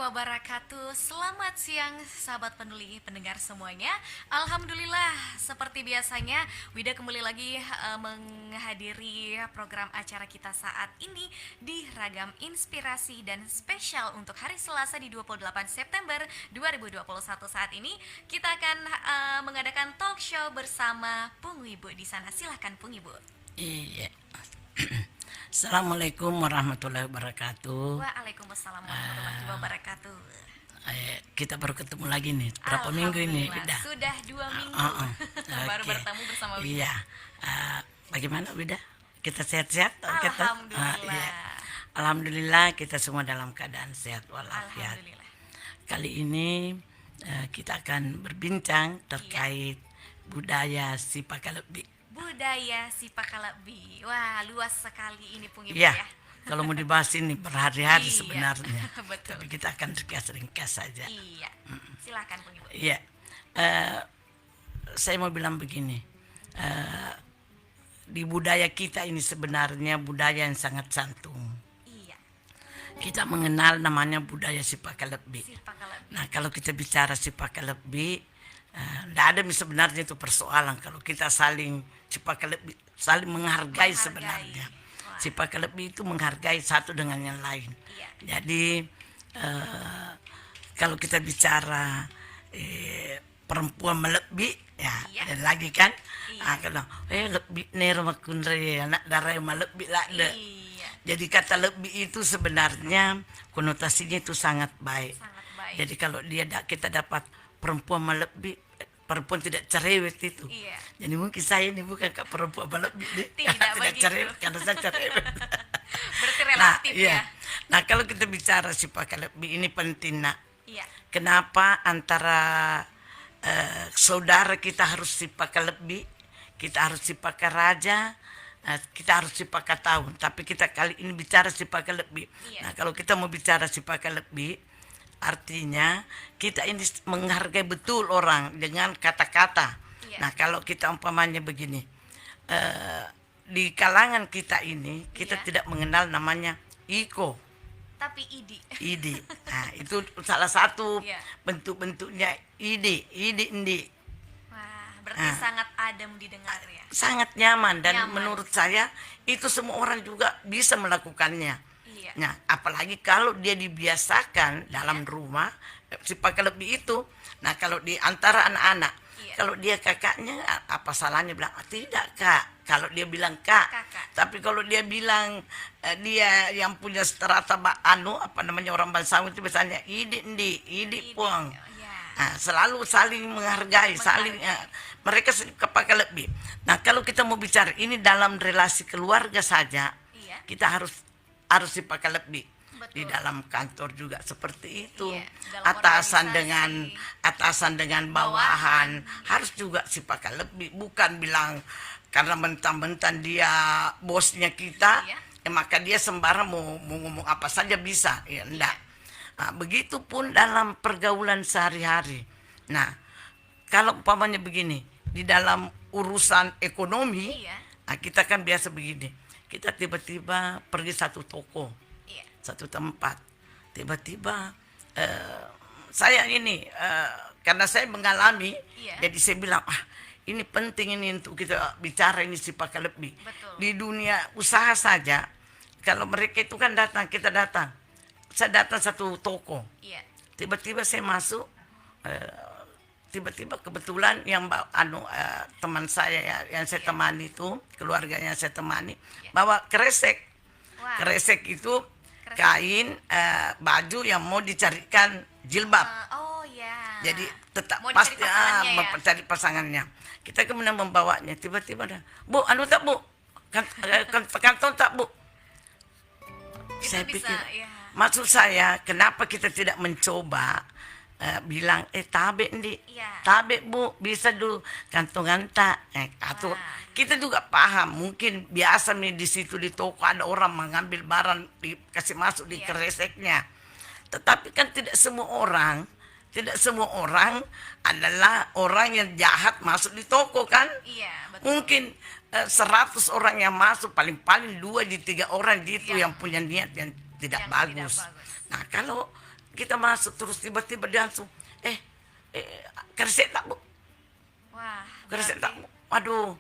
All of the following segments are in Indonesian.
wabarakatuh. Selamat siang sahabat peduli pendengar semuanya. Alhamdulillah seperti biasanya Wida kembali lagi menghadiri program acara kita saat ini di Ragam Inspirasi dan spesial untuk hari Selasa di 28 September 2021 saat ini kita akan mengadakan talk show bersama Pung Wibu di sana. Silahkan Pung Wibu. Iya. Assalamualaikum warahmatullahi wabarakatuh. Waalaikumsalam warahmatullahi wabarakatuh. Kita baru ketemu lagi nih. Berapa minggu ini? Sudah 2 minggu. Baru bertemu bersama Wida. Iya. Bagaimana Wida? Kita sehat-sehat? Alhamdulillah. Iya. Alhamdulillah kita semua dalam keadaan sehat walafiat. Alhamdulillah. Kali ini kita akan berbincang terkait budaya Sipakalebi. Budaya Sipakalebi. Wah, luas sekali ini Pung Ibu Iya. ya. Kalau mau dibahas ini berhari-hari Iya, sebenarnya. betul. Tapi kita akan ringkas saja. Iya. Silakan Pung Ibu. Iya. Saya mau bilang begini. Di budaya kita ini sebenarnya budaya yang sangat santun. Iya. Kita mengenal namanya budaya Sipakalebi. Sipakalebi. Nah, kalau kita bicara Sipakalebi, tidak ada sebenarnya itu persoalan kalau kita saling Sipakalebi, saling menghargai sebenarnya. Wah. Sipakalebi itu menghargai satu dengan yang lain. Iya. Jadi kalau kita bicara perempuan melebih ya, Iya. dan lagi kan Iya. kalau lebih nero makundre anak darah melebih lah. Iya. Jadi kata lebih itu sebenarnya konotasinya itu sangat baik. Sangat baik. Jadi kalau kita dapat perempuan melebih, perempuan tidak cerewet itu. Iya. Jadi mungkin saya ini bukan perempuan melebih, Tidak begitu. cerewet karena saya cerewet. Berarti relatif iya. ya. Nah, kalau kita bicara Sipakalebi ini penting, nak. Iya. Kenapa antara saudara kita harus Sipakalebi, kita harus Sipakaraja, kita harus Sipakatahun. Tapi kita kali ini bicara Sipakalebi. Iya. Nah, kalau kita mau bicara Sipakalebi, artinya kita ini menghargai betul orang dengan kata-kata. Iya. Nah, kalau kita umpamanya begini, di kalangan kita ini kita Iya. tidak mengenal namanya Iko, Tapi Idi. Idi. Nah, itu salah satu Iya. bentuk-bentuknya Idi. Wah, berarti sangat adem didengar ya. Sangat nyaman dan Nyaman. menurut saya itu semua orang juga bisa melakukannya. Iya. Nah, apalagi kalau dia dibiasakan dalam rumah, Sipakalebi itu. Nah, kalau di antara anak-anak, Iya. kalau dia kakaknya, apa salahnya bilang, tidak kak. Kalau dia bilang kak. Tapi kalau dia bilang dia yang punya strata orang Bangsawan itu biasanya idi puang. Iya. Nah, selalu saling menghargai, saling mereka Sipakalebi. Nah, kalau kita mau bicara ini dalam relasi keluarga saja, Iya. kita harus Sipakalebi. Betul. Di dalam kantor juga seperti itu. Iya, dalam Atasan dengan bawahan harus juga Sipakalebi. Bukan bilang karena mentang-mentang dia bosnya kita, Iya. maka dia sembarang mau ngomong apa saja bisa. Ya, enggak. Nah, begitupun dalam pergaulan sehari-hari. Nah, kalau umpamanya begini, di dalam urusan ekonomi, Iya. nah, kita kan biasa begini. Kita tiba-tiba pergi satu toko, Iya. satu tempat. Tiba-tiba saya ini karena saya mengalami, Iya. jadi saya bilang ini penting ini untuk kita bicara ini Sipakalebi. Betul. Di dunia usaha saja, kalau mereka itu kan datang, kita datang. Saya datang satu toko, Iya. tiba-tiba saya masuk, tiba-tiba kebetulan yang teman saya yang saya temani itu, keluarganya saya temani, bawa kresek. Wah. Kresek itu kain baju yang mau dicarikan jilbab. Oh ya. Jadi tetap Mau pasti dicari pasangannya ya? mencari pasangannya. Kita kemudian membawanya, tiba-tiba ada, Bu, tak Bu, kantong tak Bu. Itu Saya bisa, pikir, ya. maksud saya kenapa kita tidak mencoba bilang tabe ndi, Iya. tabe Bu, bisa dulu kantongan tak, atau kita juga paham mungkin biasa nih di situ di toko ada orang mengambil barang dikasih masuk di Iya. kreseknya, tetapi kan tidak semua orang adalah orang yang jahat masuk di toko kan. Iya, betul. Mungkin 100 orang yang masuk paling-paling 2 di 3 orang gitu Iya. yang punya niat yang tidak Yang bagus. tidak bagus. Nah, kalau kita masuk terus tiba-tiba dia langsung kresek tak bu, Wah, kresek berarti tak bu, aduh.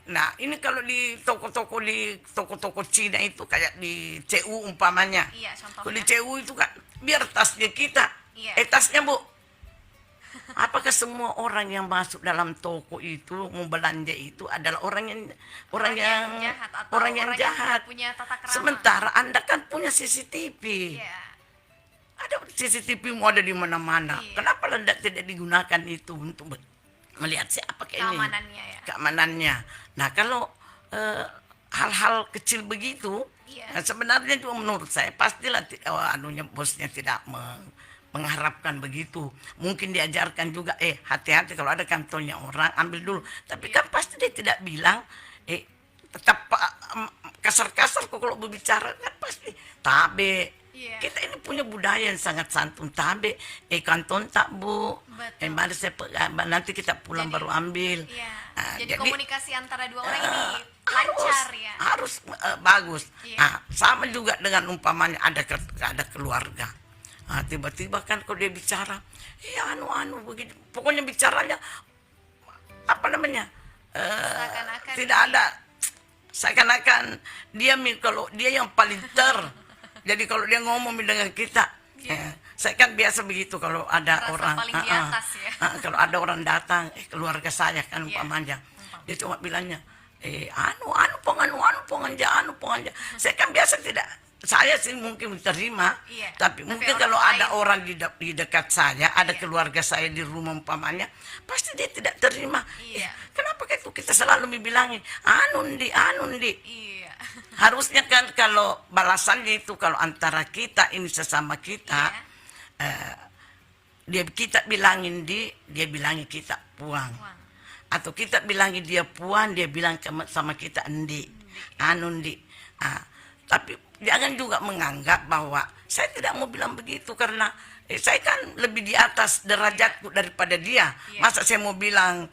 Nah ini kalau di toko-toko Cina itu kayak di CU umpamanya, iya kalau di contohnya. CU itu kan biar tasnya kita, Iya. tasnya bu. Apakah semua orang yang masuk dalam toko itu mau belanja itu adalah orang yang jahat atau orang yang orang jahat? tidak punya tata krama. Sementara Anda kan punya CCTV. Iya. Ada CCTV mu ada di mana-mana. Iya. Kenapa Anda tidak digunakan itu untuk melihat siapa kayak ini? Keamanannya ya. Keamanannya. Nah, kalau hal-hal kecil begitu, Iya. sebenarnya juga menurut saya pastilah bosnya tidak mengharapkan begitu. Mungkin diajarkan juga hati-hati kalau ada kantongnya orang ambil dulu. Tapi kan pasti dia tidak bilang tetap kasar-kasar kok kalau berbicara kan pasti tabe. Iya. Kita ini punya budaya yang sangat santun tabe. Kantong tak bu. Betul. Mari saya nanti kita pulang Jadi- baru ambil. Iya. Ah, Jadi komunikasi antara dua orang ini harus, lancar ya. harus bagus. Iya. Sama juga dengan umpamanya ada keluarga. Tiba-tiba kan kalau dia bicara, anu begitu. Pokoknya bicaranya apa namanya? Seakan-akan Tidak ini- ada seakan-akan kalau dia yang paling jadi kalau dia ngomong dengan kita, saya kan biasa begitu kalau ada Merasa orang paling di atas ya. kalau ada orang datang keluarga saya kan Iya. umpamanya dia cuma bilangnya anu ponganja. Saya kan biasa tidak, saya sih mungkin terima, Iya. tapi Tapi mungkin orang kalau lain- ada orang di dekat saya, ada Iya. keluarga saya di rumah umpamanya, pasti dia tidak terima. Iya. Kenapa itu kita selalu dibilangin anu ndi Iya. harusnya kan kalau balasannya itu kalau antara kita ini sesama kita, kita bilangin dia bilangin kita puang. Wah. Atau kita bilangin dia puan, dia bilang sama kita endi, anu endi. Tapi jangan juga menganggap bahwa saya tidak mau bilang begitu karena saya kan lebih di atas derajatku daripada dia. Iya. Masa saya mau bilang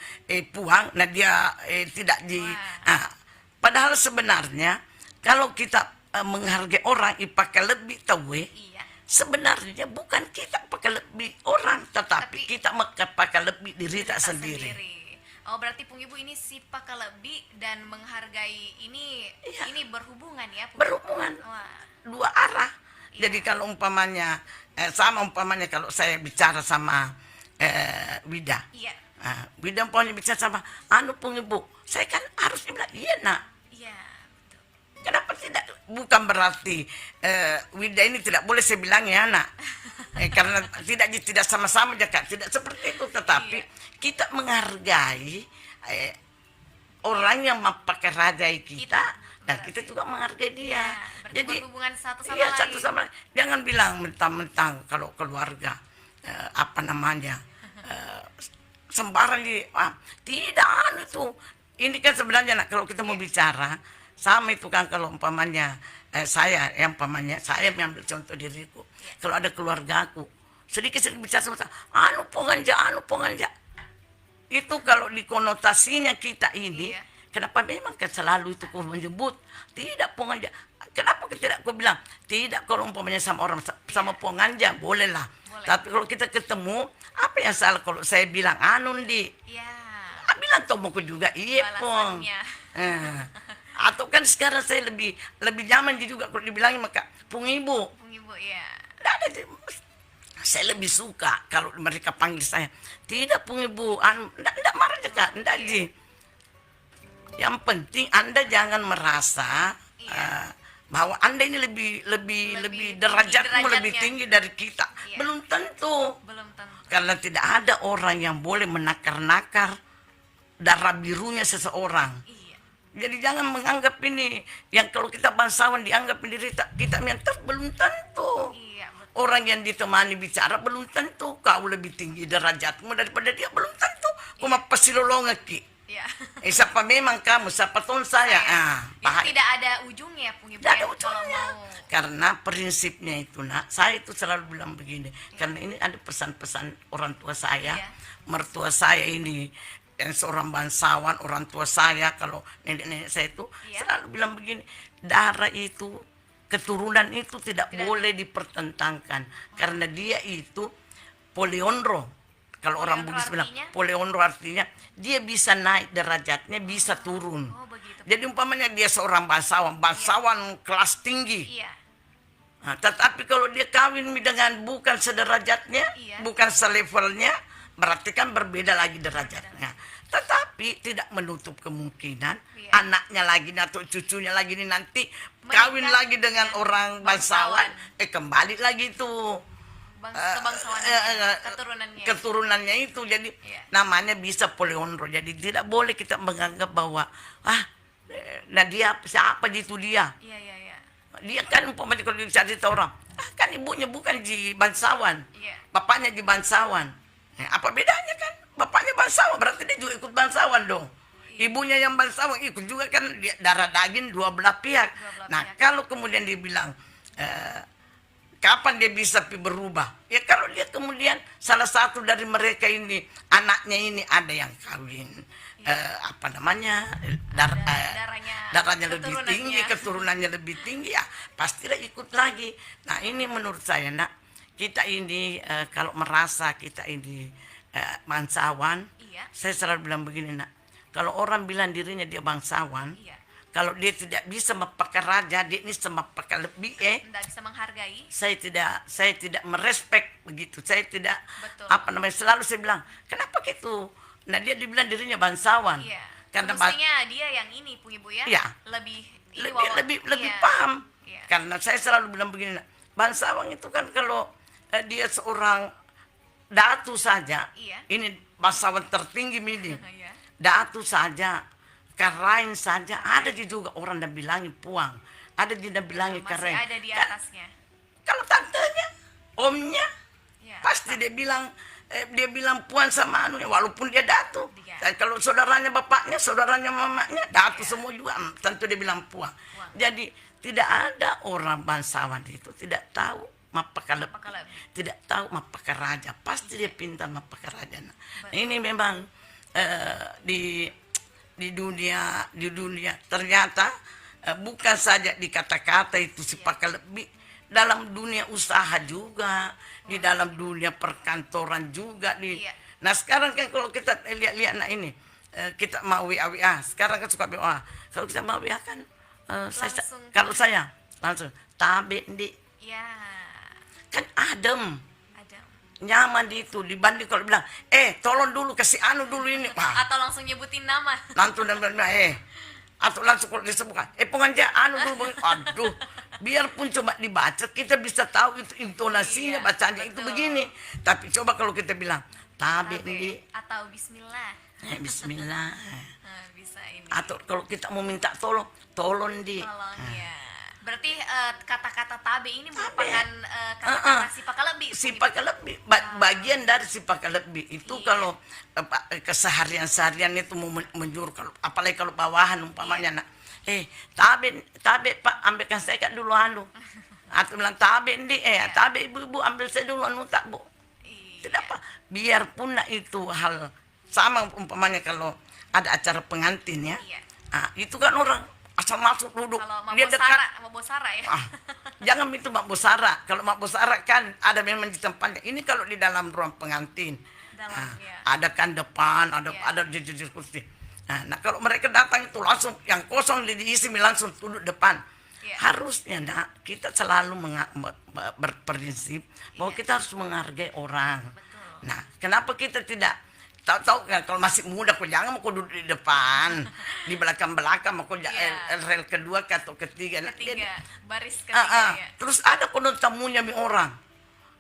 puang, nah dia tidak di. Padahal sebenarnya kalau kita menghargai orang pakai lebih tahu, Iya. sebenarnya bukan kita pakai lebih orang, tetapi kita pakai lebih diri kita sendiri. Oh, berarti Pung Ibu ini sifat lebih dan menghargai ini Iya. ini berhubungan ya, Pung? Berhubungan Wah. dua arah. Iya. Jadi kalau umpamanya sama umpamanya kalau saya bicara sama Wida, Iya. Wida umpamanya bicara sama anu Pung Ibu, saya kan harusnya bilang iya nak. Iya, betul. Kenapa tidak? Bukan berarti Wida ini tidak boleh saya bilang ya nak. Karena tidak sama-sama Kak. Tidak seperti itu, tetapi kita menghargai orang yang mempakairai kita dan kita juga menghargai dia. Iya, berarti berhubungan satu sama iya, lain. satu sama lain. Jangan bilang mentang-mentang kalau keluarga apa namanya sembarang tidak anu tuh. Ini kan sebenarnya nak kalau kita mau bicara sama itu kan kalau umpamanya saya saya mengambil contoh diriku. Kalau ada keluarga aku sedikit bicara sama saya, anu ponganja. Itu kalau dikonotasinya kita ini, Iya. kenapa memang kan selalu itu kau menyebut tidak ponganja? Kenapa tidak kau bilang tidak kalau umpamanya sama orang sama ponganja bolehlah. Boleh. Tapi kalau kita ketemu, apa yang salah kalau saya bilang anu di? Iya. Bilang tomoku juga iya pong. Balasannya. Atau kan sekarang saya lebih nyaman juga kalau dibilangin maka Pung Ibu. Pung Ibu ya. Nggak ada, saya lebih suka kalau mereka panggil saya tidak Pung Ibu, enggak marah juga, enggak ji. Yang penting Anda jangan merasa bahwa Anda ini lebih derajatmu lebih derajatnya. tinggi dari kita. Iya. Belum tentu. Belum tentu. Karena tidak ada orang yang boleh menakar-nakar darah birunya seseorang. Iya. Jadi jangan menganggap ini yang kalau kita bangsawan dianggap kita mentor, belum tentu. Iya, betul. Orang yang ditemani bicara belum tentu kau lebih tinggi derajatmu daripada dia, belum tentu. Kau mah pasilolongan ki. Iya. Siapa memang kamu, siapa ton saya. Itu tidak ada ujungnya, Pung Ibu. Tidak ada ya, kalau ujungnya. mau. Karena prinsipnya itu nak, saya itu selalu bilang begini. Karena ini ada pesan-pesan orang tua saya, Iya. mertua saya ini yang seorang bangsawan, orang tua saya kalau nenek-nenek saya itu Iya. selalu bilang begini, darah itu keturunan itu tidak boleh dipertentangkan karena dia itu poliondro. Kalau orang Poliondro Bugis bilang artinya? poliondro artinya dia bisa naik derajatnya, bisa turun. Oh, begitu. Jadi umpamanya dia seorang bangsawan kelas tinggi. Iya. Nah, tetapi kalau dia kawin dengan bukan sederajatnya, Iya. bukan selevelnya, berarti kan berbeda lagi derajatnya. Tetapi tidak menutup kemungkinan Iya. anaknya lagi atau cucunya lagi ini nanti kawin Menikah lagi dengan dengan orang bangsawan, kembali lagi itu Kebangsawan keturunannya. keturunannya itu. Jadi Iya. namanya bisa poliondro. Jadi tidak boleh kita menganggap bahwa nah dia siapa itu dia. Iya, iya, iya. Dia kan umpamanya kalau dicari orang, kan ibunya bukan di bangsawan, Iya. bapaknya di bangsawan. Apa bedanya kan? Bapaknya bangsawan berarti dia juga ikut bangsawan dong. Ibunya yang bangsawan ikut juga kan, darah daging dua belah pihak. Dua belah Nah pihak. kalau kemudian dibilang kapan dia bisa berubah? Ya kalau dia kemudian salah satu dari mereka ini anaknya ini ada yang kawin apa namanya darahnya lebih tinggi, keturunannya lebih tinggi, ya pastilah ikut lagi. Nah ini menurut saya nak, kita ini kalau merasa kita ini bangsawan, Iya. saya selalu bilang begini nak, kalau orang bilang dirinya dia bangsawan, Iya. kalau dia tidak bisa memakai raja, dia ini semapakai lebih Tidak bisa menghargai. saya tidak merespek begitu. Saya tidak Betul. selalu saya bilang, kenapa gitu? Nah dia dibilang dirinya bangsawan. Iya. Karena Mestinya dia yang ini, Bu Ibu ya. Iya. Lebih lebih iya. paham. Iya. Karena saya selalu bilang begini, nak, bangsawan itu kan kalau dia seorang datu saja, Iya. ini bangsawan tertinggi ini, Iya. datu saja, karain saja, ada juga orang yang bilangi puang, ada juga bilangi Masih karain. ada di Kan atasnya. kalau tantenya, omnya, Iya. pasti dia bilang puan sama anunya, walaupun dia datu. Iya. Dan kalau saudaranya bapaknya, saudaranya mamanya datu Iya. semua juga, tentu dia bilang puan. Puan. Jadi tidak ada orang bangsawan itu tidak tahu mapakala, Mapakala. tidak tahu mapakala raja, pasti dia pintar mapakala raja. Nah, Betul. ini memang di dunia ternyata bukan saja di kata-kata itu sipaka lebih, dalam dunia usaha juga, di dalam dunia perkantoran juga Iya. Nah sekarang kan kalau kita lihat nah ini kita mau WA sekarang kan suka WA, kalau kita mau WA kan kalau saya langsung tabe di Iya. kan adem, Ada. nyaman di itu dibanding kalau bilang tolong dulu kasih anu dulu ini. Wah, Atau langsung nyebutin nama. langsung dan bilang atau langsung kalau disebutkan pengajian anu dulu. Aduh, biarpun coba dibaca kita bisa tahu itu intonasinya, Iya, bacanya itu betul. begini. Tapi coba kalau kita bilang tabe Tabe. di Atau bismillah. bismillah. Nah, bisa ini. Atau kalau kita mau minta tolong di. Tolong ya. Berarti kata-kata tabe ini merupakan kata-kata sipaka lebih. Bu Ibu. Sifat lebih bagian dari sifat lebih itu. Iya. Kalau keseharian itu mau menjur, kalau apalagi kalau bawahan umpamanya nak tabe pak ambilkan saya kan dulu anu, atau bilang tabe di tabe ibu ambil saya dulu anu tak bu. Iya. Tidak apa, biarpun nak itu hal sama umpamanya kalau ada acara pengantin ya. Iya. Itu kan orang asal masuk duduk Kalau dia dekat. Mabo Sara ya. Jangan itu Mak Bosara. Kalau Mak Bosara kan ada memang di tempatnya. Ini kalau di dalam ruang pengantin. Dalam, ya. Ada kan depan, Ya. ada di kursi. Nah, kalau mereka datang itu langsung yang kosong diisi langsung duduk depan. Ya. Harusnya nak kita selalu berprinsip bahwa Ya. kita harus menghargai orang. Betul. Nah, kenapa kita tidak tahu kan kalau masih muda kok jangan mau duduk di depan, di belakang mau Iya. rel kedua atau ketiga. Nah, Ketiga, baris ketiga ya. Terus ada konon tamunya mi orang,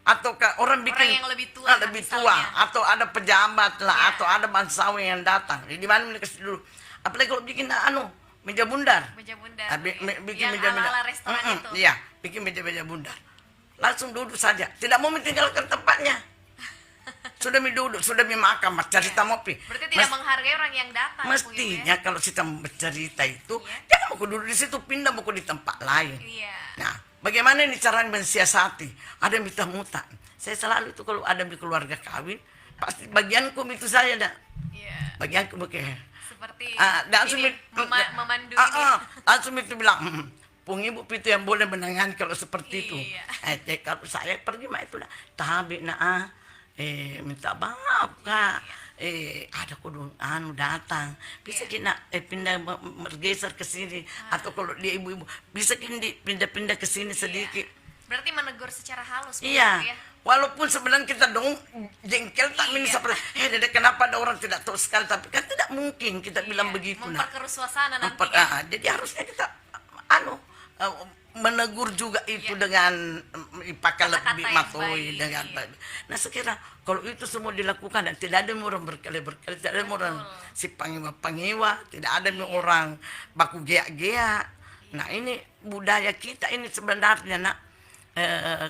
atau orang bikin yang lebih tua, lebih misalnya. tua, atau ada pejabat lah, Iya. atau ada bangsawan yang datang. Di mana mereka kasih dulu. Apalagi kalau bikin meja bundar. Meja bundar. Bikin yang meja bundar. ala-ala restoran itu. Iya, bikin meja bundar. Langsung duduk saja, tidak mau meninggalkan tempatnya. Sudah mi duduk, sudah mi makan, mas cerita mopi. Berarti tidak menghargai orang yang datang. Bu Ibu, Mestinya kalau kita bercerita itu, Iya. jangan mau duduk di situ, pindah mau di tempat lain. Iya. Nah, bagaimana ini cara mensiasati? Ada yang minta mutan. Saya selalu itu kalau ada di keluarga kawin, pasti bagianku itu saya dah. Iya. Bagianku begitu. Seperti Langsung ini, memandu ini. langsung itu bilang, Pung ibu itu yang boleh menangani kalau seperti itu. Iya. Kalau saya pergi mah itu dah. Tabi minta maaf kak. Ada kudu datang. Bisa kita pindah bergeser ke sini atau kalau dia ibu-ibu bisa kita pindah-pindah ke sini sedikit. Berarti menegur secara halus. Iya. Ya? Walaupun sebenarnya kita dong jengkel tak min seperti dede kenapa ada orang tidak tahu sekali, tapi kan tidak mungkin kita bilang begitu nah. Memperkeruh suasana nanti. Jadi harusnya kita menegur juga itu dengan pakai lebih matoi dengan baik. Nah sekira kalau itu semua dilakukan dan tidak ada orang berkali-berkali, tidak ada orang si pangiwa, tidak ada orang baku gea-gea. Nah ini budaya kita ini sebenarnya nak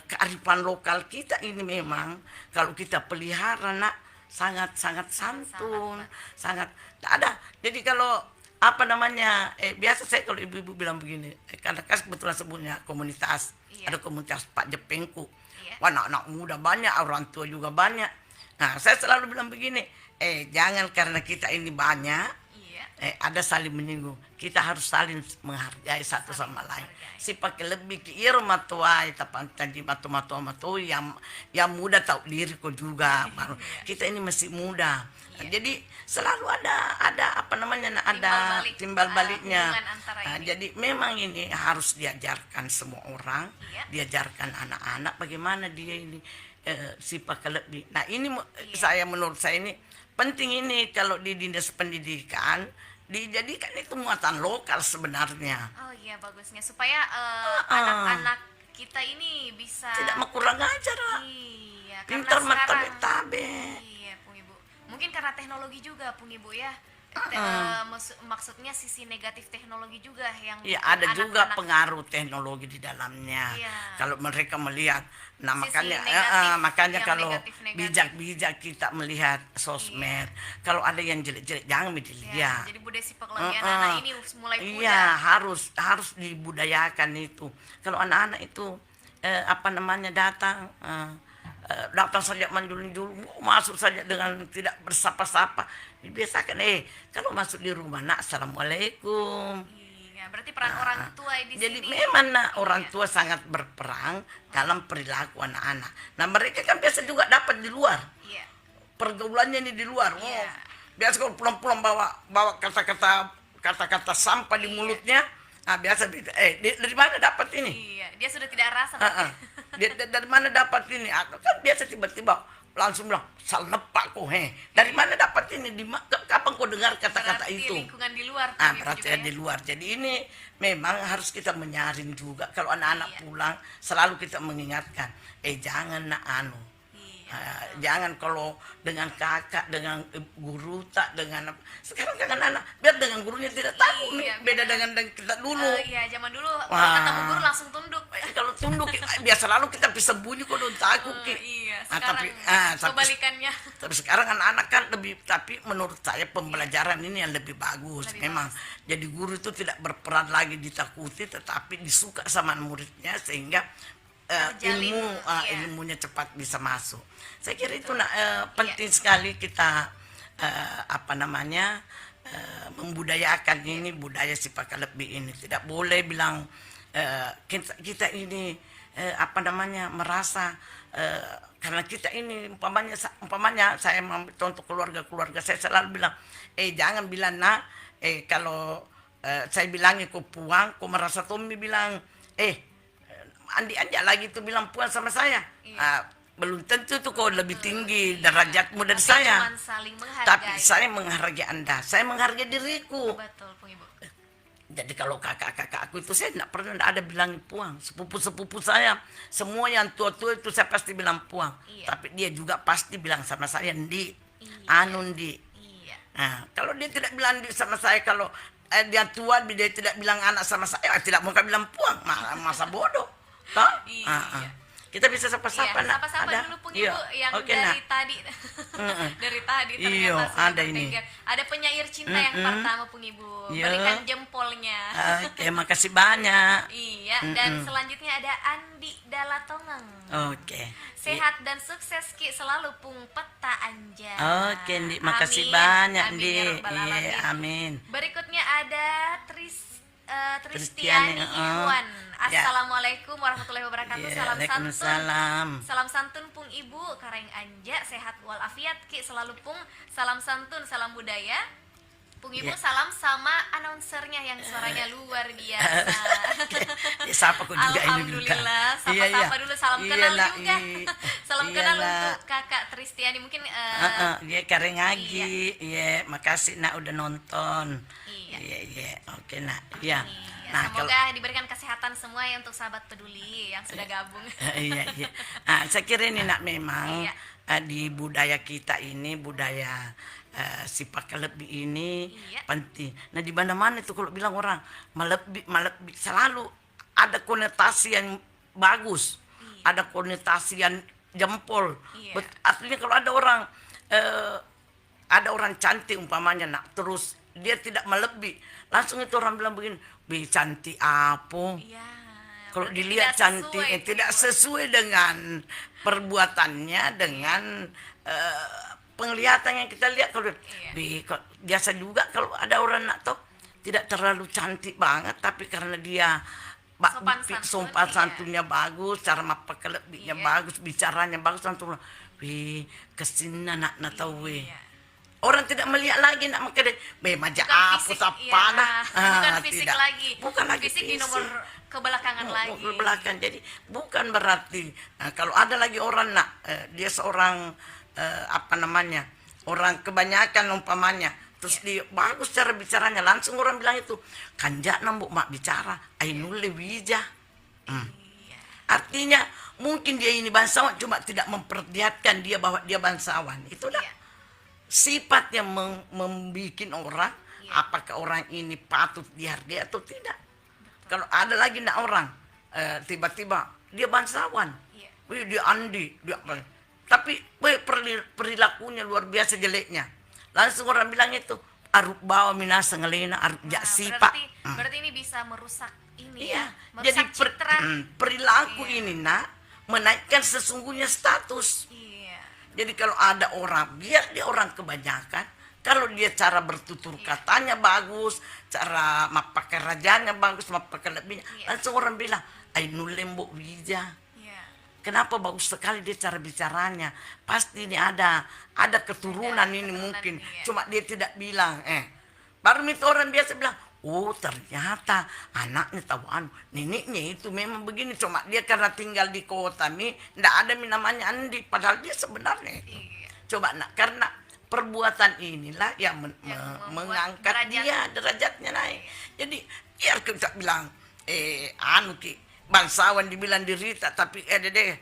kearifan lokal kita ini memang kalau kita pelihara nak sangat santun, sangat tak ada. Jadi kalau apa namanya biasa saya kalau ibu-ibu bilang begini karena kan kebetulan sebutnya komunitas ada komunitas Pak Jepengku wah anak-anak muda banyak, orang tua juga banyak. Nah saya selalu bilang begini jangan karena kita ini banyak ada saling menyinggung, kita harus saling menghargai satu sama lain. Si pakai lebih ke irma tuai tapan tadi matu yang muda tahu diri kok juga. Kita ini masih muda. Jadi selalu ada apa namanya ada timbal baliknya. Jadi memang ini harus diajarkan semua orang, diajarkan anak-anak bagaimana dia ini sifat lebih. Nah ini menurut saya ini penting ini kalau di dinas pendidikan dijadikan itu muatan lokal sebenarnya. Oh iya bagusnya supaya anak-anak kita ini bisa tidak kurang ajar lah. Iya, pintar mata Iya, Pung Ibu. Mungkin karena teknologi juga, Pung Ibu ya. Maksudnya sisi negatif teknologi juga yang ya ada juga pengaruh teknologi di dalamnya. Kalau mereka melihat nah makanya kalau bijak kita melihat sosmed kalau ada yang jelek-jelek jangan dilihat. Jadi budaya si pengelabatan anak ini mulai muda. Iya harus dibudayakan itu. Kalau anak-anak itu apa namanya datang saja manjul-manjul masuk saja dengan tidak bersapa-sapa dibiasakan kalau masuk di rumah nak assalamualaikum. Berarti peran orang tua di jadi sini. memang orang tua sangat berperan dalam perilaku anak-anak. Nah mereka kan biasa juga dapat di luar. Pergaulannya ini di luar. Biasa kalau pulang-pulang bawa kata-kata sampah di mulutnya. Nah biasa dari mana dapat ini? Dia sudah tidak rasa. Dari mana dapat ini? Kan biasa tiba-tiba langsung bilang salnepak kok dari mana dapat ini kapan kau dengar kata-kata berarti itu lingkungan di luar berarti di luar. Jadi ini memang harus kita menyaring juga kalau anak-anak pulang selalu kita mengingatkan jangan jangan kalau dengan kakak dengan guru tak dengan sekarang jangan anak biar dengan gurunya tidak tahu beda dengan kita dulu. Zaman dulu kalau ketemu guru langsung tunduk. Kalau tunduk biasa lalu kita bisa bunyi kok don't takut sekarang kebalikannya. Tapi sekarang anak-anak kan tapi menurut saya pembelajaran ini yang lebih bagus. Memang jadi guru itu tidak berperan lagi ditakuti tetapi disuka sama muridnya sehingga ilmunya cepat bisa masuk. Saya kira itu penting sekali kita membudayakan ini budaya sifat lebih ini. Tidak boleh bilang kita ini merasa karena kita ini umpamanya saya contoh keluarga saya selalu bilang jangan bilang kalau saya bilangnya kau puang kau merasa Tommy bilang Andi lagi tuh bilang puan sama saya. Belum tentu tuh kau lebih tinggi derajatmu dari saya. Tapi saya menghargai Anda. Saya menghargai diriku. Betul, Pung Ibu. Jadi kalau kakak-kakak aku itu saya tidak pernah ada bilang puang. Sepupu-sepupu saya semua yang tua-tua itu saya pasti bilang puang. Tapi dia juga pasti bilang sama saya Ndi. Ndi. Nah, kalau dia tidak bilang Ndi sama saya kalau dia tua dia tidak bilang anak sama saya tidak mau bilang puang. Masa bodoh. Kita bisa sapa-sapa sapa-sapa dulu Pung Ibu yang dari tadi dari tadi ternyata ada ini ada penyair cinta yang pertama Pung Ibu berikan jempolnya. Makasih banyak. Dan selanjutnya ada Andi Dalatongeng. Sehat dan sukses Ki selalu Pung Peta Anja. Ndi makasih banyak Ndi. Amin. Berikutnya ada Tristiani Tristiani, Iwan. ya. Assalamualaikum warahmatullahi wabarakatuh. Ya, Salam santun. Waalaikumsalam. Salam santun Pung Ibu, Kareng Anja, sehat walafiat Ki selalu Pung. Salam santun, salam budaya. Pung Ibu Ya. salam sama announcernya yang suaranya luar biasa. Ya, sapa kok juga ini juga. Alhamdulillah, Iya, iya. sapa-sapa dulu, salam Iya, kenal nak, juga. Salam iya, kenal nak. untuk Kakak Tristiani mungkin Dia Kareng Agi, iya, makasih nak udah nonton. Iya. Iya, oke nak, iya. Iya, Nah, semoga diberikan kesehatan semua ya untuk sahabat peduli yang sudah gabung. iya, iya. Nah, saya kira ini nak memang Iya. di budaya kita ini, budaya sifat kelebih ini Iya. penting. Nah, di mana-mana itu kalau bilang orang melebih selalu ada konotasi yang bagus, Iya. ada konotasi yang jempol. Iya. Artinya kalau ada orang cantik umpamanya nak, terus dia tidak melebih, langsung itu orang bilang begini, "Bi cantik apa?" Iya. Kalau berarti dilihat tidak cantik, sesuai, tidak Ibu. sesuai dengan perbuatannya, dengan penglihatan yang kita lihat. Kalau Iya. biasa juga kalau ada orang nak tahu tidak terlalu cantik banget, tapi karena dia Sopan santun, sopan iya. santunnya bagus, cara kelebihnya Iya. bagus, bicaranya bagus, langsung kesini nak tahu Iya. Orang tidak melihat lagi nak makan deh, maja Bukan apa fisik, apa iya. dah. Bukan fisik Tidak. lagi. Bukan lagi Fisik di nomor kebelakangan lagi. ke belakang. Jadi bukan berarti kalau ada lagi orang nak dia seorang apa namanya, orang kebanyakan umpamanya, terus dia bagus cara bicaranya, langsung orang bilang itu kanjak nambuk mak bicara ainul wija. Iya. Artinya mungkin dia ini bangsawan, cuma tidak memperlihatkan dia bahwa dia bangsawan. Itu dah Iya. sifat yang membuat orang, Iya. apakah orang ini patut dihargai atau tidak. Kalau ada lagi nak orang tiba-tiba dia bangsawan, Iya. wih, dia Andi, dia apa, tapi perilakunya luar biasa jeleknya, langsung orang bilang itu aruk bawa minasa ngelena aruk jak sifat. Berarti ini bisa merusak ini Iya, ya. jadi Merusak citra. perilaku Iya. ini nak menaikkan sesungguhnya status. Iya. Jadi kalau ada orang, biar dia orang kebanyakan, kalau dia cara bertutur katanya bagus, cara pakai rajanya bagus, pakai lebihnya, Iya. langsung orang bilang, ainul lembok wija. Iya. Kenapa bagus sekali dia cara bicaranya? Pasti ini ada keturunan Ada ini keturunan, mungkin. iya. Cuma dia tidak bilang. Baru itu orang biasa bilang, oh ternyata anaknya tahu neneknya itu memang begini. Cuma dia karena tinggal di kota nih, tidak ada namanya Andi. Padahal dia sebenarnya itu. Iya. Coba nak, karena perbuatan inilah yang Yang membuat mengangkat dia derajatnya naik. Jadi biar kita bilang, bangsawan dibilang dirita, tapi deh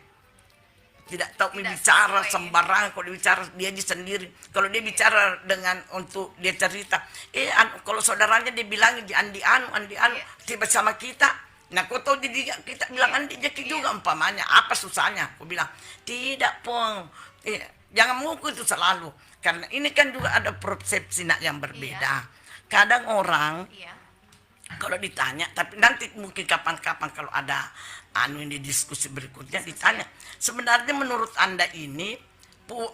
tidak tahu Tidak bicara sesuai. sembarangan. Kalau dia bicara dia sendiri, kalau dia bicara dengan untuk dia cerita, kalau saudaranya dia bilang di Andi anu Iya. tiba sama kita, nah kau tahu kita bilang Andi Jaki juga umpamanya, apa susahnya? Aku bilang tidak Pong, jangan mukul itu selalu, karena ini kan juga ada persepsi nak yang berbeda. Kadang orang Iya. kalau ditanya, tapi nanti mungkin kapan-kapan kalau ada ini diskusi berikutnya ditanya, sebenarnya menurut Anda ini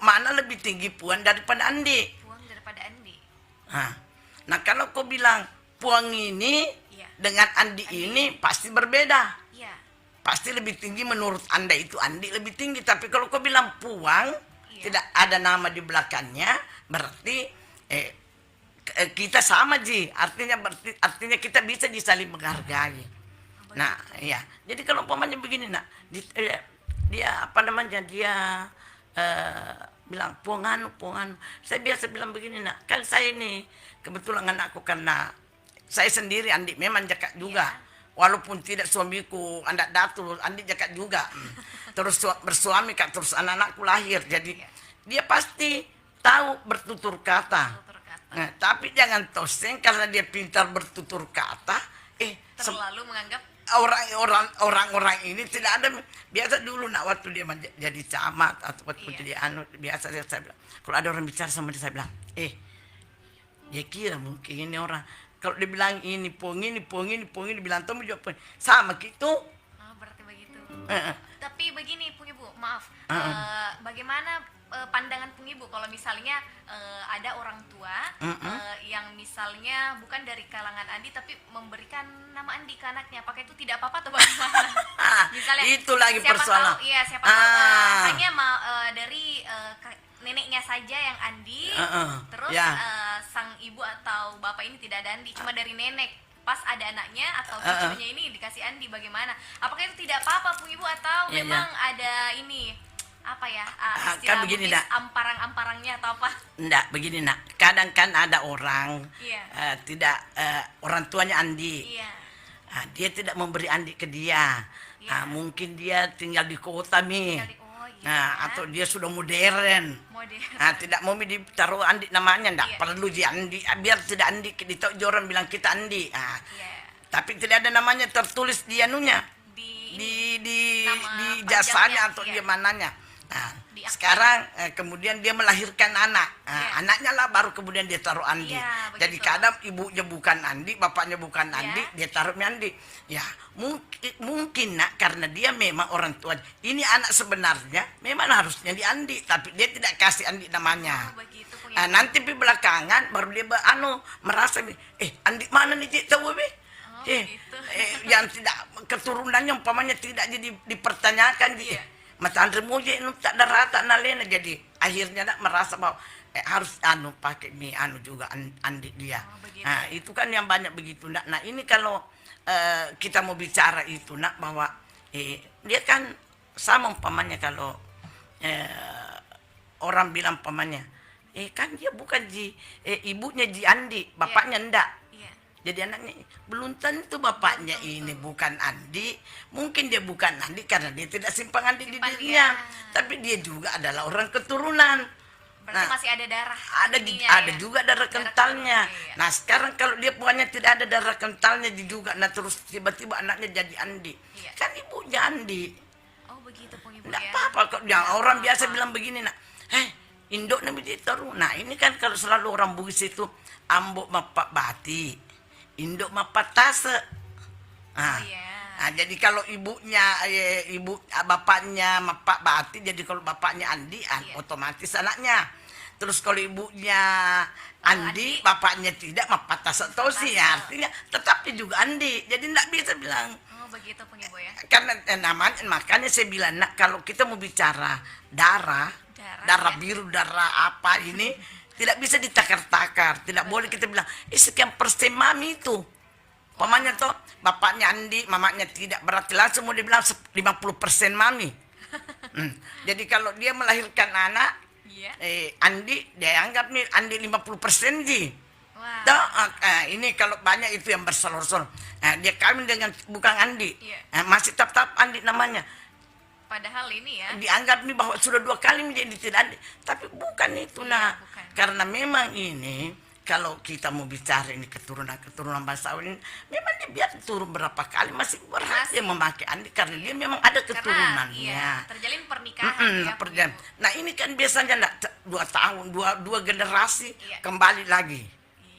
mana lebih tinggi Puan daripada Andi? Puang daripada Andi. Nah kalau kau bilang Puan ini Iya. dengan Andi ini pasti berbeda, Iya. pasti lebih tinggi menurut Anda itu Andi lebih tinggi. Tapi kalau kau bilang Puang tidak ada nama di belakangnya, berarti kita sama Ji, artinya kita bisa saling menghargai. Nah, iya. Jadi kalau umpamanya begini nak, dia apa namanya, dia bilang puangan. Saya biasa bilang begini nak, kan saya ini kebetulan anakku karena saya sendiri Andi memang jakat juga. Walaupun tidak suamiku anak datul, Andi jakat juga. Terus bersuami kan, terus anak-anakku lahir. Jadi dia pasti tahu bertutur kata. Nah, tapi jangan toseng karena dia pintar bertutur kata, Terlalu menganggap orang-orang ini tidak ada. Biasa dulu nak waktu dia jadi camat atau waktu jadi biasa saya bilang, kalau ada orang bicara sama dia, saya bilang, dia kira mungkin ini orang, kalau dia bilang ini pong ini bilang Tommy jawab sama gitu. berarti begitu. Tapi begini Pung Ibu, maaf. Bagaimana pandangan Pung Ibu kalau misalnya ada orang tua yang misalnya bukan dari kalangan Andi tapi memberikan nama Andi ke anaknya, apakah itu tidak apa-apa atau bagaimana? Misalnya itu lagi siapa persoalan. tahu, iya siapa tahu hanya dari neneknya saja yang Andi, terus sang ibu atau bapak ini tidak ada Andi, cuma dari nenek. Pas ada anaknya atau cucunya ini dikasih Andi, bagaimana? Apakah itu tidak apa-apa Pung Ibu atau memang ada ini apa ya istilah begini, Buddhis, Nak. amparang-amparangnya atau apa? Enggak, begini nak. Kadang kan ada orang Iya. tidak orang tuanya Andi. Iya. Dia tidak memberi Andi ke dia. Iya. Mungkin dia tinggal di kota nih. Oh iya. Atau dia sudah modern. Model. Tidak mau ditaruh Andi namanya, enggak Iya. perlu di Andi, biar tidak Andi, ditaruh orang bilang kita Andi. Iya. Tapi tidak ada namanya tertulis di anunya, di nama jasanya panjangnya, atau iya. dia mananya. Di akta. Sekarang kemudian dia melahirkan anak, Iya. anaknya lah baru kemudian dia taruh Andi. Iya, Jadi begitu. kadang ibunya bukan Andi, bapaknya bukan Iya. Andi, dia taruhnya Andi. Ya mungkin nak karena dia memang orang tua. Ini anak sebenarnya memang harusnya di Andi, tapi dia tidak kasih Andi namanya. Begitu Pung Ibu. Nanti di belakangan baru dia merasa Andi mana nih Cik tahu be? Gitu. Yang tidak keturunannya umpamanya tidak jadi dipertanyakan gitu. Iya. Mata Andre Moje itu tak ada rata nalena, jadi akhirnya nak merasa bahwa harus pakai mie juga Andi dia. Begitu. Nah, itu kan yang banyak begitu nak. Nah, ini kalau kita mau bicara itu nak bahwa dia kan sama umpamanya kalau orang bilang umpamanya kan dia bukan ibunya Andi, bapaknya ndak. Iya. Jadi anaknya belum tentu bapaknya ini bukan Andi, mungkin dia bukan Andi karena dia tidak simpang Andi di dirinya, tapi dia juga adalah orang keturunan. Berarti masih ada darah. Ada ininya ada ya? juga darah kentalnya. Iya. Nah sekarang kalau dia punya tidak ada darah kentalnya juga, nah terus tiba-tiba anaknya jadi Andi, Iya. kan ibunya Andi. Oh begitu Pung Ibu Tidak ya. apa-apa kok. Yang orang biasa bilang begini nak, indok nabi ditaruh. Nah ini kan kalau selalu orang Bugis itu ambok mapak bati, indok mapak tase. Jadi kalau ibunya bapaknya mapak bati, jadi kalau bapaknya Andi otomatis anaknya. Terus kalau ibunya Andi, bapaknya tidak mapak tase tosi, ya artinya tetap dia juga Andi. Jadi tidak bisa bilang. Oh begitu Pung Ibu ya. Karena makanya saya bilang nak kalau kita mau bicara darah ya. biru, darah apa ini tidak bisa ditakar-takar, tidak boleh kita bilang sekian persen mami itu. Pamannya toh bapaknya Andi, mamanya tidak, berarti langsung mau dibilang 50% mami. Jadi kalau dia melahirkan anak Andi, dia anggap nih Andi 50% ji. Wah. Ini kalau banyak itu yang berselor-selor. Dia kawin dengan bukan Andi, Iya. masih tetap Andi namanya. Padahal ini ya. Dianggap nih bahwa sudah 2 kali menjadi tidak Andi, tapi bukan itu Iya, bukan. bukan. Karena memang ini kalau kita mau bicara ini keturunan bangsawan ini, memang dia biar turun berapa kali masih berhak dia memakai Andi karena dia memang ada keturunannya. Karena terjalin pernikahan Perjalanan. Nah ini kan biasanya 2 tahun, dua generasi kembali lagi.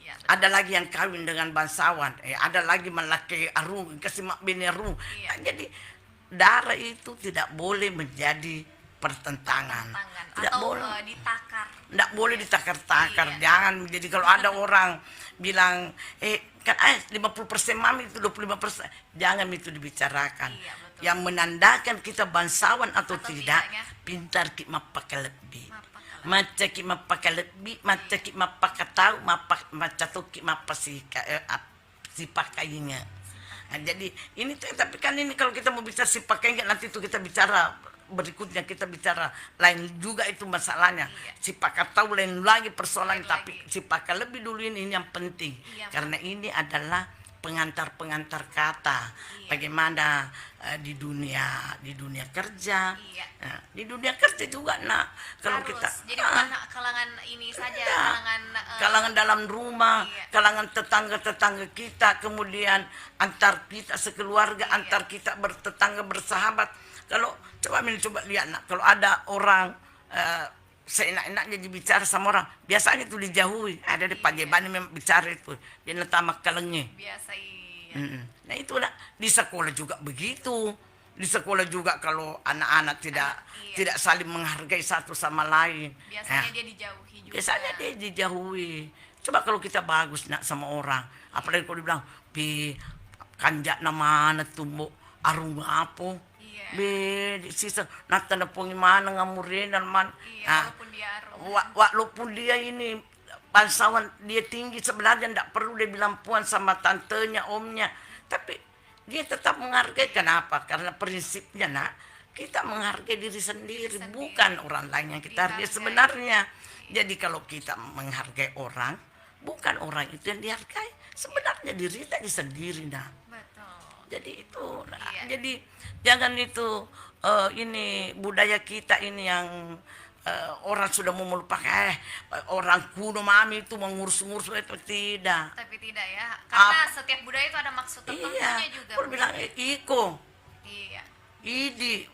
Iya. Ada lagi yang kawin dengan bangsawan, ada lagi melaki aru, kasih mak bini aru. Iya. Nah, jadi darah itu tidak boleh menjadi pertentangan. Tidak Atau boleh. ditakar. Tidak boleh ditakar-takar. Iya. Jangan. Jadi kalau ada orang bilang kan 50% mami itu 25%, jangan itu dibicarakan. Iya, betul. Yang menandakan kita bangsawan atau tidak, tidaknya. pintar ki mapakai lebih. Mapakai Maca ki mapakai lebih, maca ki mapakai tahu, maca tu ki si pakainya. Nah, jadi ini tapi kan ini kalau kita mau bicara si pakainya nanti itu kita bicara berikutnya, kita bicara lain juga itu masalahnya. Iya. Si pakai tahu lain lagi persoalan, Lain tapi lagi. si pakai lebih dulu ini yang penting. Iya, Karena ini adalah pengantar-pengantar kata. Iya. Bagaimana di dunia kerja. Iya. Nah, di dunia kerja juga nah kalau Harus. kita Jadi bukan kalangan ini saja, Iya. kalangan kalangan dalam rumah, Iya. kalangan tetangga-tetangga kita, kemudian antar kita sekeluarga, Iya. antar kita bertetangga bersahabat. Kalau coba lihat nak, kalau ada orang seenak-enaknya dibicara sama orang, biasanya itu dijauhi. Ada di Pajebani memang bicara itu, dia netamak kalengnya. biasa iya. Nah itu nak di sekolah juga begitu. Di sekolah juga kalau anak-anak tidak saling menghargai satu sama lain. Biasanya dia dijauhi juga. Biasanya dia dijauhi. Coba kalau kita bagus nak sama orang, apalagi kalau dibilang, "Bi, kanjak na mana tumbo arung apa?" Iya. Be, di sisa nata na pongi mana ngamurin dan man. Iya, walaupun dia arung. Walaupun dia ini bangsawan, dia tinggi sebenarnya tidak perlu dia bilang puan sama tantenya, omnya, tapi dia tetap menghargai. Kenapa? Karena prinsipnya nak, kita menghargai diri sendiri, bukan orang lain yang kita hargai sebenarnya. Jadi kalau kita menghargai orang, bukan orang itu yang dihargai, sebenarnya diri kita sendiri nah. Betul. Jadi itu, nah, Iya. jadi jangan itu ini budaya kita ini yang orang sudah mau melupakan, orang kuno mami itu mengurus-ngurus itu tidak. Tapi tidak ya, karena setiap budaya itu ada maksud tertentunya Iya, juga. kalau bilang iko, Iya. idi,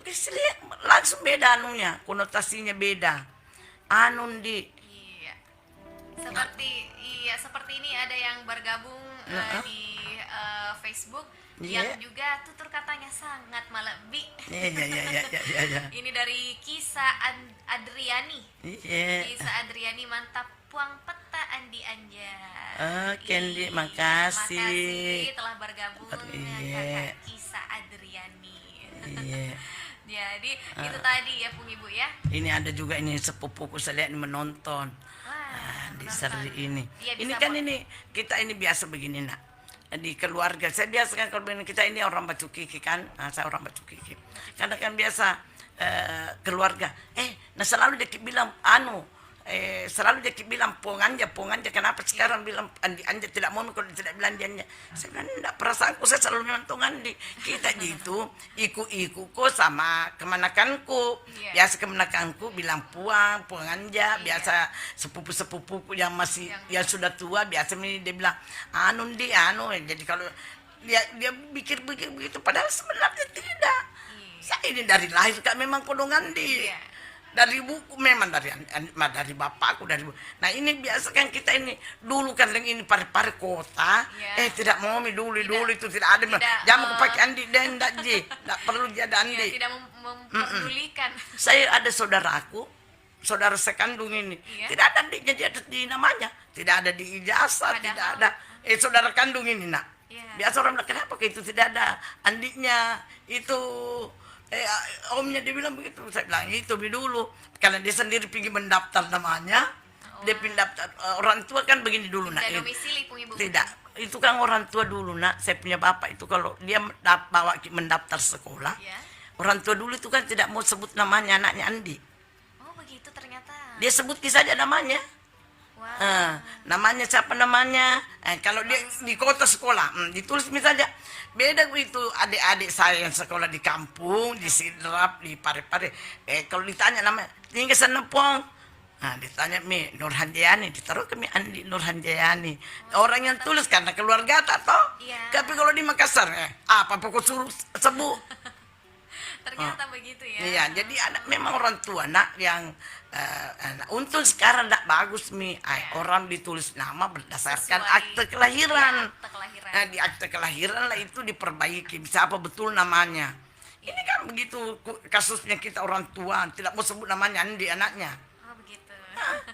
langsung beda anunya, konotasinya beda. Anun di, Iya. Seperti ini ada yang bergabung di Facebook yang juga tutur katanya sangat melebihi. iya. Ini dari Adriani. Iya. Kisah Adriani mantap puang peta Andi Anjar. Kendi, Ih, makasih. Makasih telah bergabung Iya. Kakak Kisah Adriani. Iya. Jadi itu tadi ya Pung Ibu ya. Ini ada juga ini sepupuku saya lihat ini menonton. Wah, Di menonton. seri ini. Iya, Ini bisa kan ini kita ini biasa begini nak. Di keluarga saya biasa kan kalau kita ini orang Batu Kiki kan. Nah, saya orang Batu Kiki. Karena kan biasa keluarga. Nah selalu dia bilang selalu dia bilang ponganja kenapa sekarang bilang Andi Anja tidak mau kalau tidak bilang dia Anja. Saya bilang enggak, perasaanku saya selalu menonton Andi. Kita gitu iku sama kemanakanku. Biasa kemanakanku bilang puang anja. Biasa sepupu yang masih yang sudah tua biasa dia bilang anu. Jadi kalau dia pikir begitu padahal sebenarnya tidak. Saya ini dari lahir kan memang kodongan di. Dari buku memang dari bapakku dari buku. Nah ini biasa kan kita ini dulu kan ini pare-pare kota tidak mau dulu itu tidak ada jangan pakai Andi dan tidak perlu jadi Andi tidak memperdulikan. Saya ada saudara sekandung ini tidak ada Andinya di namanya, tidak ada di ijazah, tidak ada saudara kandung ini nak biasa orang bilang kenapa itu tidak ada Andinya itu omnya dia bilang begitu. Saya bilang itu dulu karena dia sendiri pergi mendaftar namanya. Dia mendaftar orang tua kan begini dulu nak. Domisili Pung Ibu. Tidak, itu kan orang tua dulu nak. Saya punya bapak itu kalau dia bawa mendaftar sekolah, orang tua dulu itu kan tidak mau sebut namanya anaknya Andi. Oh begitu ternyata. Dia sebutkan saja namanya. Wow. Namanya siapa namanya? Kalau dia di kota sekolah, ditulis misalnya beda itu adik-adik saya yang sekolah di kampung, di Sidrap, di Pare-Pare. Kalau ditanya namanya, tinggal sana Pong. Nah, ditanya Nur Hanjayani, ditaruh ke Andi Nur Hanjayani. Orang yang tulis karena keluarga tak tahu. Tapi kalau di Makassar, apa pokok suruh sebut. Ternyata begitu ya. Iya, jadi anak memang orang tua nak yang untung sekarang tidak bagus orang ditulis nama berdasarkan akte kelahiran. Nah di akte kelahiran lah itu diperbaiki siapa betul namanya. Ini kan begitu kasusnya kita orang tua tidak mau sebut namanya Andi anaknya. Oh begitu.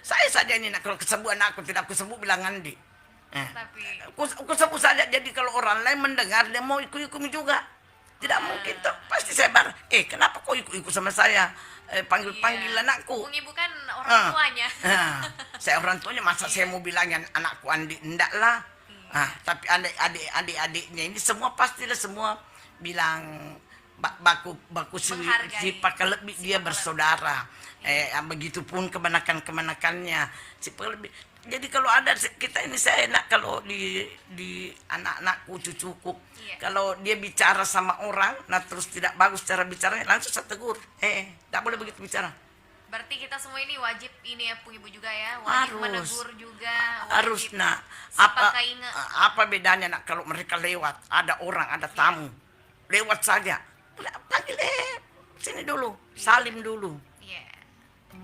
Saya saja ini nak kalau kesebut anakku tidak aku sebut bilang Andi. Tapi aku sebut saja jadi kalau orang lain mendengar dia mau ikut juga. Tidak mungkin tuh pasti saya kenapa kok ikut sama saya panggil anakku. Pung Ibu kan orang tuanya. Saya orang tuanya masa saya mau bilangin anakku Andi enggak lah. Tapi adik-adiknya ini semua pastilah semua bilang baku si pakai lebih dia bersaudara. Begitupun kemenakannya si lebih. Jadi kalau ada kita ini saya enak kalau di anak-anakku cucuku kalau dia bicara sama orang nah terus tidak bagus cara bicaranya langsung saya tegur tidak boleh begitu bicara. Berarti kita semua ini wajib ini ya Pung Ibu juga ya wajib menegur juga harus nak apa bedanya nak kalau mereka lewat ada orang ada tamu lewat saja panggil sini dulu salim dulu.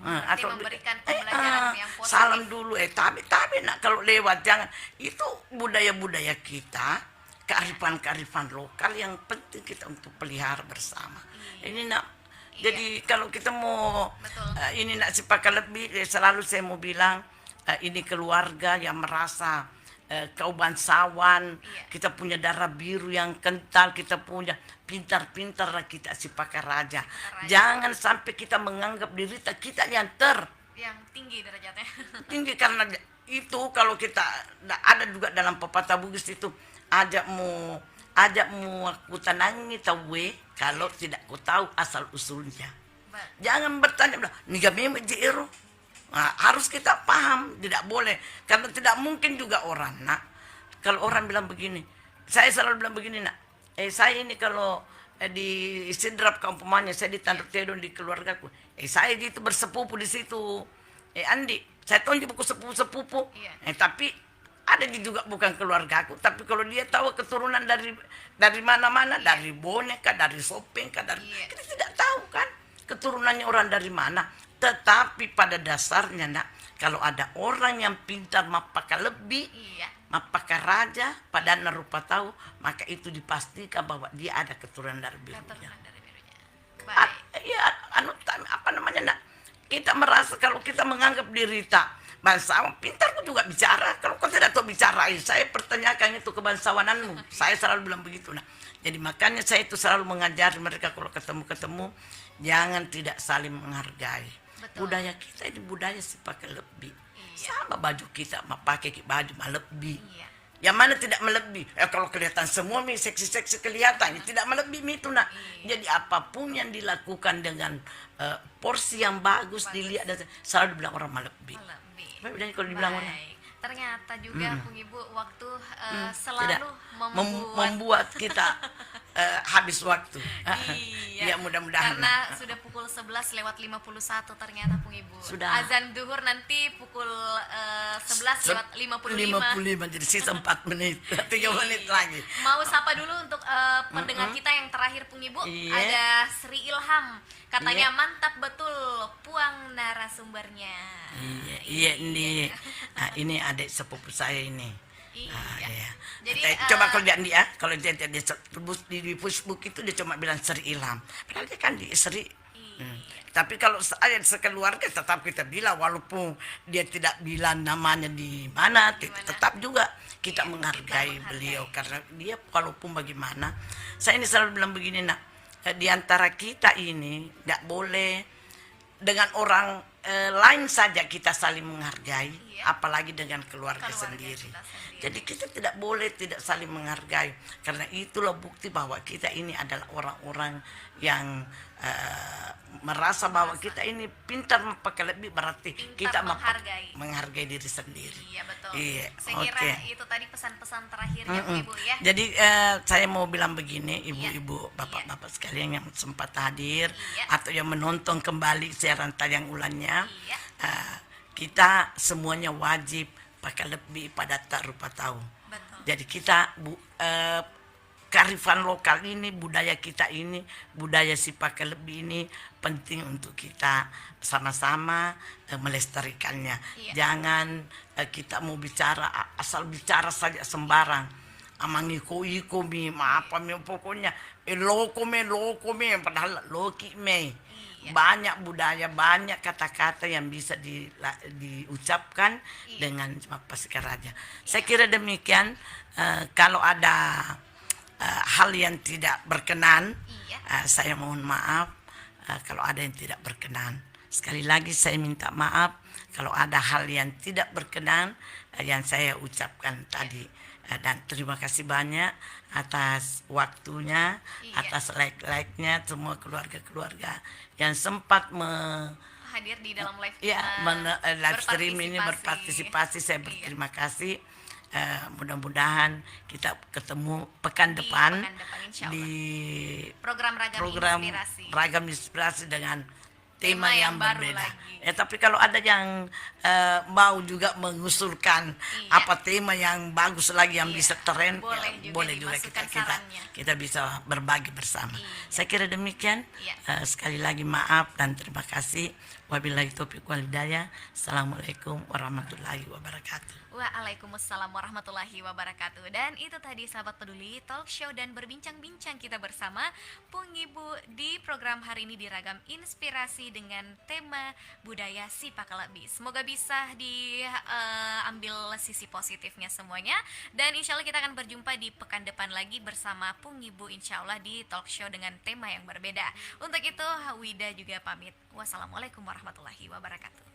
Atau memberikan pembelajaran yang positif. Salam dulu tapi nak kalau lewat jangan itu budaya kita kearifan-kearifan lokal yang penting kita untuk pelihara bersama. Iya. Ini nak, Iya. jadi kalau kita mau Betul. ini nak sepakat lebih, selalu saya mau bilang ini keluarga yang merasa kau bangsawan, Iya. kita punya darah biru yang kental, kita punya pintar-pintarlah kita si Pakar Raja. Raja. Jangan sampai kita menganggap diri kita yang Yang tinggi derajatnya. tinggi, karena itu kalau kita ada juga dalam pepatah Bugis itu, ajakmu aku tanangi tahu kalau tidak ku tahu asal usulnya. Jangan bertanya bilang niga meme jero. Nah, harus kita paham, tidak boleh, karena tidak mungkin juga orang nak. Kalau orang bilang begini, saya selalu bilang begini nak, saya ini kalau di Sidrap umpamanya saya ditanduk tedon di keluargaku, saya itu bersepupu di situ, Andi, saya tunjuk buku sepupu-sepupu, Iya. tapi ada juga bukan keluargaku, tapi kalau dia tahu keturunan dari mana-mana, dari boneka, dari sopeng, dari Iya. kita tidak tahu kan keturunannya orang dari mana. Tetapi pada dasarnya nak, kalau ada orang yang pintar mapaka lebih, Iya. mapaka raja, pada rupa tahu, maka itu dipastikan bahwa dia ada keturunan dari birunya. Keturunan dari birunya. Baik. Ya, apa namanya nak? Kita merasa kalau kita menganggap diri tak bangsawan, pintar kau juga bicara. Kalau kau tidak tahu bicara, saya pertanyakan itu kebangsawananmu. Saya selalu bilang begitu nak. Jadi makanya saya itu selalu mengajari mereka kalau ketemu jangan tidak saling menghargai. Betul. Budaya kita ini budaya sih pakai lebih. Iya. Sama baju kita pakai baju lebih. Iya. Yang mana tidak melebih? Kalau kelihatan semua seksi-seksi kelihatan, tidak melebih itu nak. Iya. Jadi apapun yang dilakukan dengan porsi yang bagus, dilihat dan selalu dibilang orang melebih. Lebih. Jadi kalau dibilang orang Baik. Ternyata juga Pung Ibu waktu tidak selalu membuat kita habis waktu. Iya. Ya mudah-mudahan. Karena sudah pukul 11:51 ternyata Pung Ibu. Sudah. Azan duhur nanti pukul 11:55. 55, jadi sisa 4 menit, 3 menit lagi. Mau sapa dulu untuk pendengar kita yang terakhir Pung Ibu. Iya. Ada Sri Ilham. Katanya Iya. mantap betul puang narasumbernya. Iya ini. Nah, ini adik sepupu saya ini. Iya. Iya. Jadi, Coba kalau dia di Facebook itu dia cuma bilang Sri Ilham. Padahal dia kan di Sri. Iya. Tapi kalau saya sekeluarga tetap kita bilang, walaupun dia tidak bilang namanya di mana, tetap juga kita Iya, menghargai kita beliau, karena dia walaupun bagaimana. Saya ini selalu bilang begini nak, di antara kita ini tidak boleh dengan orang lain saja kita saling menghargai, Iya. apalagi dengan keluarga sendiri. kita sendiri. Jadi kita tidak boleh tidak saling menghargai, karena itulah bukti bahwa kita ini adalah orang-orang yang merasa bahwa kita ini pintar pakai lebih, berarti kita menghargai diri sendiri. Iya betul. Iya, Saya kira oke. itu tadi pesan-pesan terakhirnya Bu Ibu ya. Jadi saya mau bilang begini, ibu-ibu, bapak-bapak sekalian yang sempat hadir Iya. atau yang menonton kembali siaran tayang ulannya, Iya. kita semuanya wajib pakai lebih pada tak rupa tahu. Betul. Jadi kita kearifan lokal ini, budaya kita ini, budaya si pakai lebih ini penting untuk kita sama-sama melestarikannya. Iya. Jangan kita mau bicara asal bicara saja sembarang. Amangiko-iko mi, apa mi pokoknya loko me, padahal loki me. Iya. Banyak budaya, banyak kata-kata yang bisa diucapkan Iya. dengan Pasca Raja. Saya kira demikian. Kalau ada hal yang tidak berkenan, Iya. saya mohon maaf. Kalau ada yang tidak berkenan, sekali lagi saya minta maaf kalau ada hal yang tidak berkenan yang saya ucapkan tadi. Dan terima kasih banyak atas waktunya, Iya. atas like-nya semua keluarga-keluarga yang sempat Hadir di dalam live ya, kita. live stream ini berpartisipasi. Saya Iya. berterima kasih. Mudah-mudahan kita ketemu pekan Di depan pekan depan, insya Allah. di Program Ragam program Inspirasi. Ragam Inspirasi dengan tema yang baru berbeda. lagi. Tapi kalau ada yang mau juga mengusulkan Iya. apa tema yang bagus lagi yang Iya. bisa tren, Boleh ya, juga boleh juga dimasukkan kita sarannya. kita bisa berbagi bersama. Iya. Saya kira demikian. Iya. Sekali lagi maaf dan terima kasih. Wabillahi taufiq wal hidayah. Assalamualaikum warahmatullahi wabarakatuh. Waalaikumsalam warahmatullahi wabarakatuh. Dan itu tadi sahabat peduli talk show dan berbincang-bincang kita bersama Pung Ibu di program hari ini di Ragam Inspirasi dengan tema budaya Sipakalabi. Semoga bisa diambil sisi positifnya semuanya. Dan insya Allah kita akan berjumpa di pekan depan lagi bersama Pung Ibu insya Allah di talk show dengan tema yang berbeda. Untuk itu Wida juga pamit. Wassalamualaikum warahmatullahi wabarakatuh.